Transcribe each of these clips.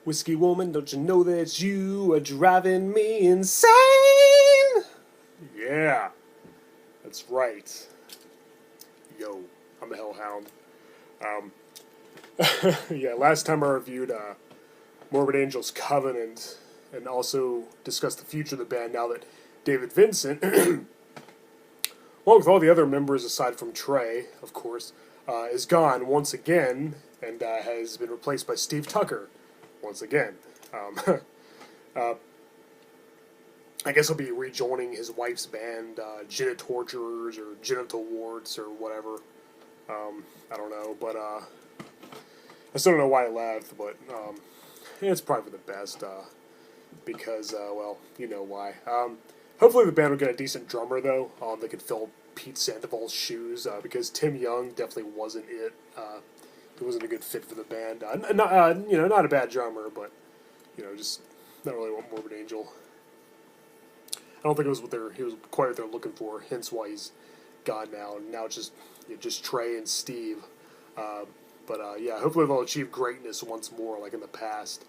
Whiskey woman, don't you know that you are driving me insane? Yeah, that's right. Yo, I'm a Hellhound. Um, yeah, last time I reviewed Morbid Angel's Covenant and also discussed the future of the band now that David Vincent, along with all the other members aside from Trey, of course, is gone once again and has been replaced by Steve Tucker once again. Uh, I guess he'll be rejoining his wife's band, Genitorturers or Genital Warts or whatever. I don't know, but I still don't know why he left, but it's probably for the best because, well, you know why. Hopefully the band will get a decent drummer, though, that could fill Pete Sandoval's shoes because Tim Young definitely wasn't it. He wasn't a good fit for the band. Not a bad drummer, but just not really what Morbid Angel. I don't think it was he was quite what they're looking for. Hence why he's gone now. And now it's just Trey and Steve. Yeah, hopefully they'll achieve greatness once more, like in the past,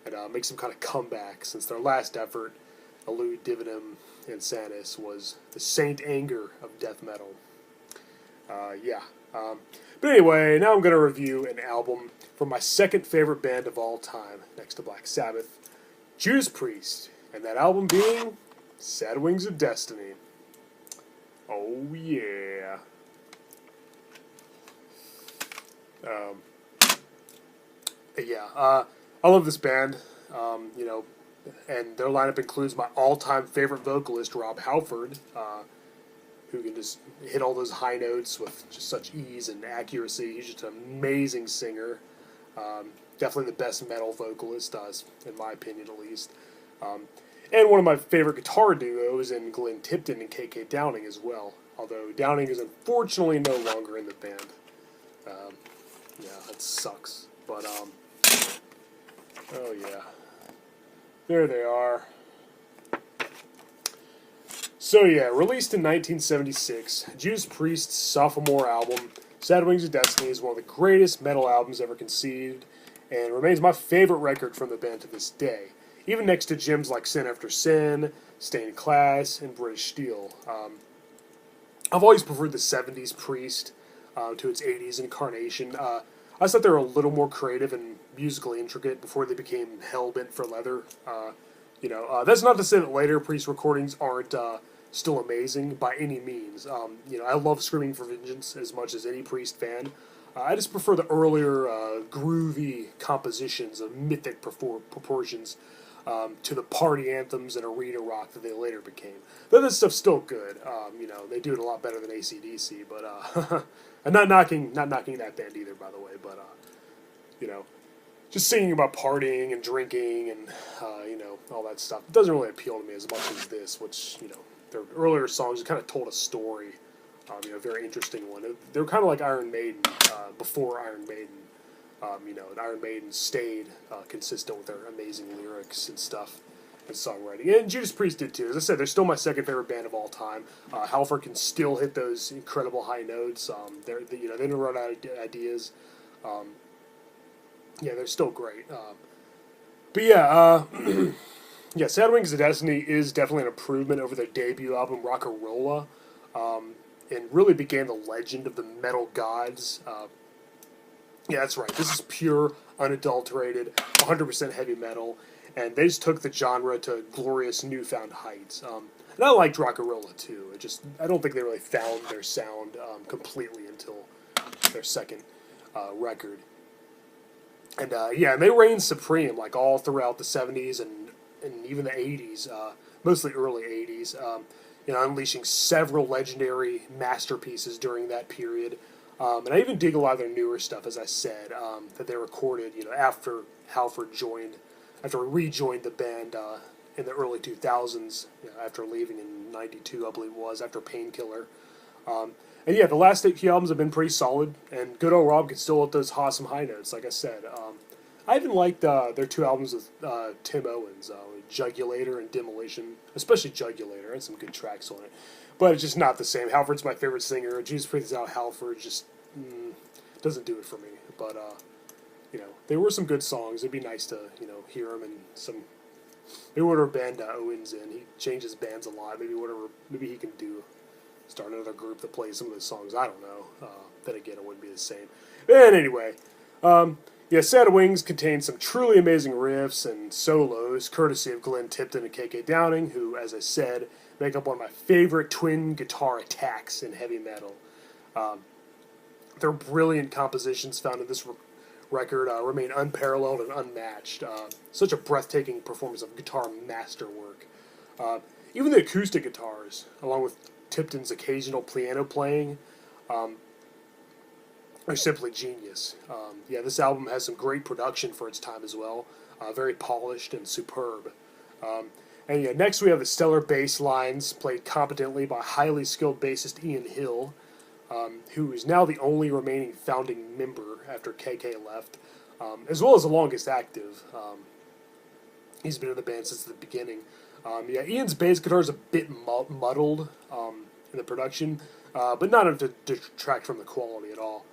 and make some kind of comeback. Since their last effort, Elude, Divinum, and Sanus, was the Saint Anger of death metal. But anyway, now I'm going to review an album from my second favorite band of all time, next to Black Sabbath, Judas Priest, and that album being Sad Wings of Destiny. Oh yeah. I love this band, and their lineup includes my all-time favorite vocalist, Rob Halford, who can just hit all those high notes with just such ease and accuracy. He's just an amazing singer. Definitely the best metal vocalist, in my opinion at least. And one of my favorite guitar duos in Glenn Tipton and KK Downing as well. Although Downing is unfortunately no longer in the band. That sucks. But, oh yeah. There they are. So yeah, released in 1976, Judas Priest's sophomore album, Sad Wings of Destiny, is one of the greatest metal albums ever conceived, and remains my favorite record from the band to this day, even next to gems like Sin After Sin, Stained Class, and British Steel. I've always preferred the 70s Priest to its 80s incarnation. I thought they were a little more creative and musically intricate before they became hell-bent for leather. That's not to say that later Priest recordings aren't still amazing by any means. I love Screaming for Vengeance as much as any Priest fan. I just prefer the earlier groovy compositions of mythic proportions to the party anthems and arena rock that they later became. But this stuff's still good. They do it a lot better than AC/DC, but I'm not knocking that band either, by the way. But just singing about partying and drinking and all that stuff, it doesn't really appeal to me as much as this, which their earlier songs kind of told a story, a very interesting one. They were kind of like Iron Maiden before Iron Maiden. And Iron Maiden stayed consistent with their amazing lyrics and stuff and songwriting. And Judas Priest did too. As I said, they're still my second favorite band of all time. Halford can still hit those incredible high notes. They don't run out of ideas. They're still great. Sad Wings of Destiny is definitely an improvement over their debut album, Rock'n'Rolla, and really began the legend of the metal gods. That's right. This is pure, unadulterated, 100% heavy metal, and they just took the genre to glorious newfound heights. And I liked Rock'n'Rolla too. I don't think they really found their sound completely until their second record. And they reigned supreme like all throughout the 70s and even the 80s, mostly early 80s. Unleashing several legendary masterpieces during that period. And I even dig a lot of their newer stuff, as I said, that they recorded, after Halford rejoined the band in the early 2000s, after leaving in 92, I believe it was, after Painkiller. The last few albums have been pretty solid, and good old Rob can still hit those awesome high notes, like I said. I even liked their two albums with Tim Owens, Jugulator and Demolition, especially Jugulator, had some good tracks on it. But it's just not the same. Halford's my favorite singer. Judas Priest without Halford just doesn't do it for me. But there were some good songs. It'd be nice to, hear them in some. Maybe whatever band Owen's in, he changes bands a lot. Maybe he can start another group that plays some of his songs. I don't know. Then again, it wouldn't be the same. And anyway, Sad Wings contains some truly amazing riffs and solos, courtesy of Glenn Tipton and KK Downing, who, as I said, make up one of my favorite twin guitar attacks in heavy metal. Their brilliant compositions found in this record remain unparalleled and unmatched. Such a breathtaking performance of guitar masterwork. Even the acoustic guitars, along with Tipton's occasional piano playing, are simply genius. This album has some great production for its time as well. Very polished and superb. Next we have the stellar bass lines played competently by highly skilled bassist Ian Hill, who is now the only remaining founding member after KK left, as well as the longest active. He's been in the band since the beginning. Ian's bass guitar is a bit muddled in the production, but not enough to detract from the quality at all.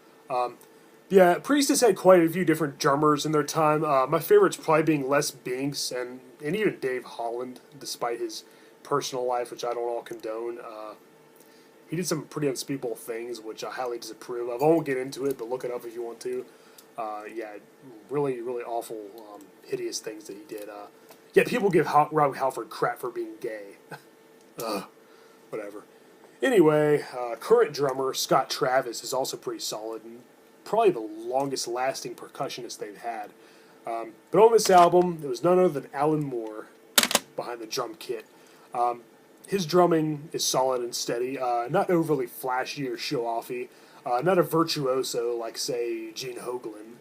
Priest has had quite a few different drummers in their time. My favorites probably being Les Binks and even Dave Holland, despite his personal life, which I don't all condone. He did some pretty unspeakable things, which I highly disapprove of. I won't get into it, but look it up if you want to. Really, really awful, hideous things that he did. People give Rob Halford crap for being gay. Whatever. Anyway, current drummer Scott Travis is also pretty solid and probably the longest lasting percussionist they've had. But on this album, it was none other than Alan Moore behind the drum kit. His drumming is solid and steady, not overly flashy or show-offy, not a virtuoso like, say, Gene Hoglan,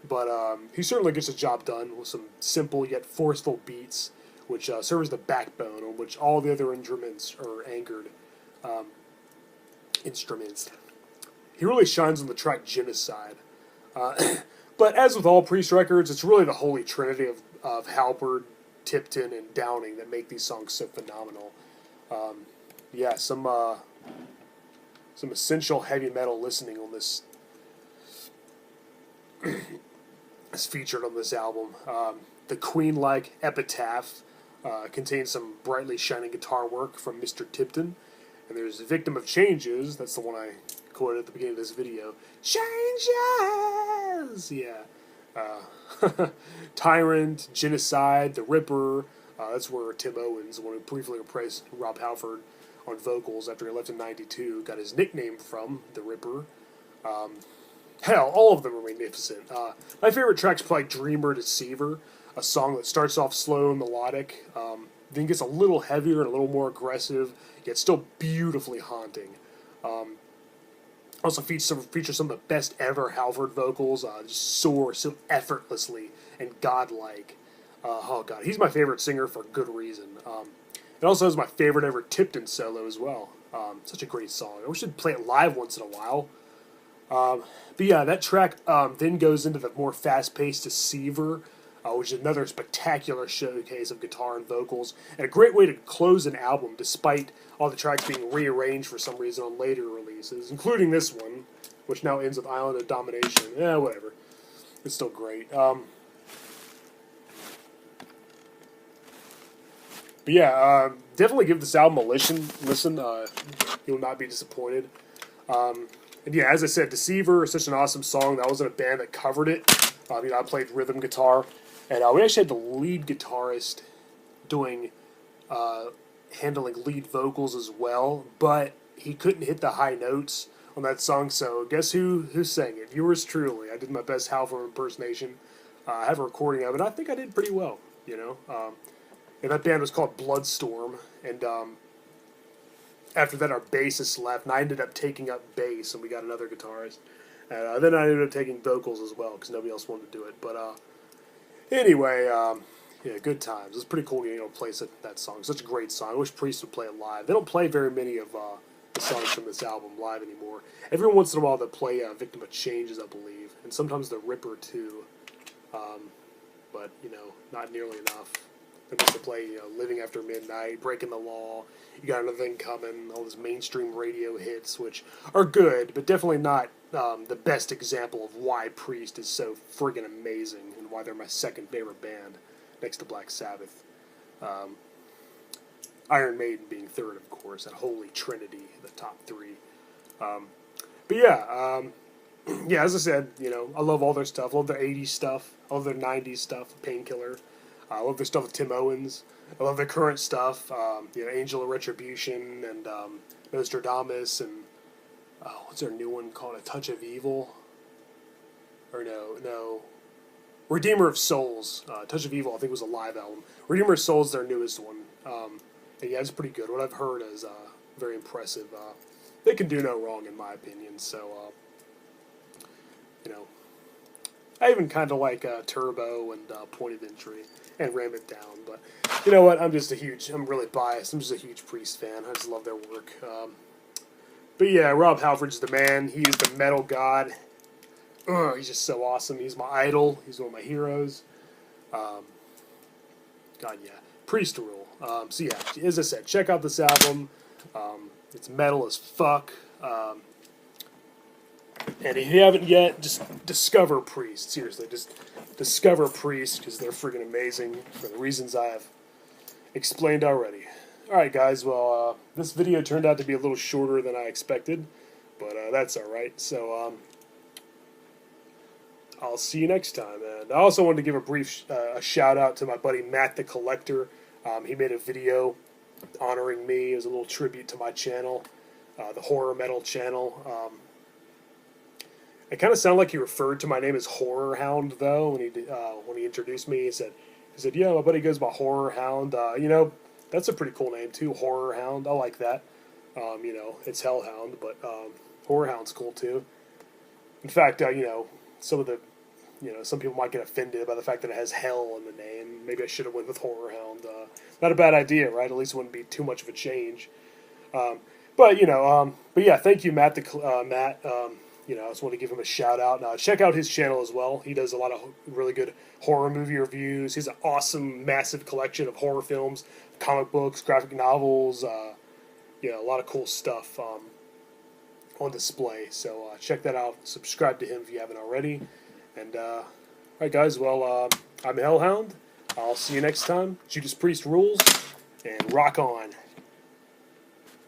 but he certainly gets the job done with some simple yet forceful beats, which serve as the backbone on which all the other instruments are anchored. He really shines on the track Genocide. But as with all Priest records, it's really the holy trinity of Halpern, Tipton, and Downing that make these songs so phenomenal. Some essential heavy metal listening on this is featured on this album. The Queen-like Epitaph contains some brightly shining guitar work from Mr. Tipton. And there's Victim of Changes, that's the one I quoted at the beginning of this video. Changes! Tyrant, Genocide, The Ripper. That's where Tim Owens, the one who briefly replaced Rob Halford on vocals after he left in '92, got his nickname from, The Ripper. All of them are magnificent. My favorite track's probably Dreamer Deceiver, a song that starts off slow and melodic, then gets a little heavier and a little more aggressive, yet still beautifully haunting. Also features some of the best ever Halford vocals, just soar so effortlessly and godlike. He's my favorite singer for good reason. It also has my favorite ever Tipton solo as well. Such a great song. I wish I'd play it live once in a while. That track then goes into the more fast-paced Deceiver, which is another spectacular showcase of guitar and vocals, and a great way to close an album despite all the tracks being rearranged for some reason on later releases, including this one, which now ends with Island of Domination. Whatever. It's still great. Definitely give this album a listen. You'll not be disappointed. As I said, Deceiver is such an awesome song. That was in a band that covered it. I played rhythm guitar, and we actually had the lead guitarist handling lead vocals as well, but he couldn't hit the high notes on that song, so guess who sang it? Yours truly. I did my best Halford impersonation. I have a recording of it, and I think I did pretty well, And that band was called Bloodstorm, and after that our bassist left, and I ended up taking up bass, and we got another guitarist. And then I ended up taking vocals as well, because nobody else wanted to do it. But good times. It's pretty cool getting to play that song. Such a great song. I wish Priest would play it live. They don't play very many of the songs from this album live anymore. Every once in a while they'll play Victim of Changes, I believe, and sometimes The Ripper too. But, not nearly enough. I used to play, Living After Midnight, Breaking the Law, You Got Another Thing Coming, all those mainstream radio hits, which are good, but definitely not the best example of why Priest is so friggin' amazing and why they're my second favorite band, next to Black Sabbath. Iron Maiden being third, of course, that holy trinity, the top three. But yeah, yeah, as I said, I love all their stuff. I love their 80s stuff. I love their 90s stuff, Painkiller. I love their stuff with Tim Owens. I love their current stuff, Angel of Retribution and Nostradamus and what's their new one called? A Touch of Evil? Or no. Redeemer of Souls. Touch of Evil, I think, was a live album. Redeemer of Souls, their newest one. And yeah, it's pretty good. What I've heard is very impressive. They can do no wrong, in my opinion. So, I even kind of like Turbo and Point of Entry and Ram It Down. But you know what? I'm really biased. I'm just a huge Priest fan. I just love their work. But yeah, Rob Halford's the man. He is the metal god. He's just so awesome. He's my idol. He's one of my heroes. God, yeah. Priest rule. So yeah, as I said, check out this album. It's metal as fuck. And if you haven't yet, just discover Priest. Seriously, just discover Priest because they're freaking amazing for the reasons I have explained already. Alright guys, well, this video turned out to be a little shorter than I expected, but that's alright. So, I'll see you next time. And I also wanted to give a brief shout out to my buddy Matt the Collector. He made a video honoring me as a little tribute to my channel, the Horror Metal channel. It kind of sounded like he referred to my name as Horror Hound, though, when he introduced me. He said, yeah, my buddy goes by Horror Hound. That's a pretty cool name, too, Horror Hound. I like that. It's Hellhound, but Horror Hound's cool, too. In fact, some people might get offended by the fact that it has hell in the name. Maybe I should have went with Horror Hound. Not a bad idea, right? At least it wouldn't be too much of a change. But yeah, thank you, Matt. I just want to give him a shout out. Check out his channel as well. He does a lot of really good horror movie reviews. He has an awesome, massive collection of horror films, comic books, graphic novels. A lot of cool stuff on display. So check that out. Subscribe to him if you haven't already. And all right, guys. Well, I'm Hellhound. I'll see you next time. Judas Priest rules, and rock on.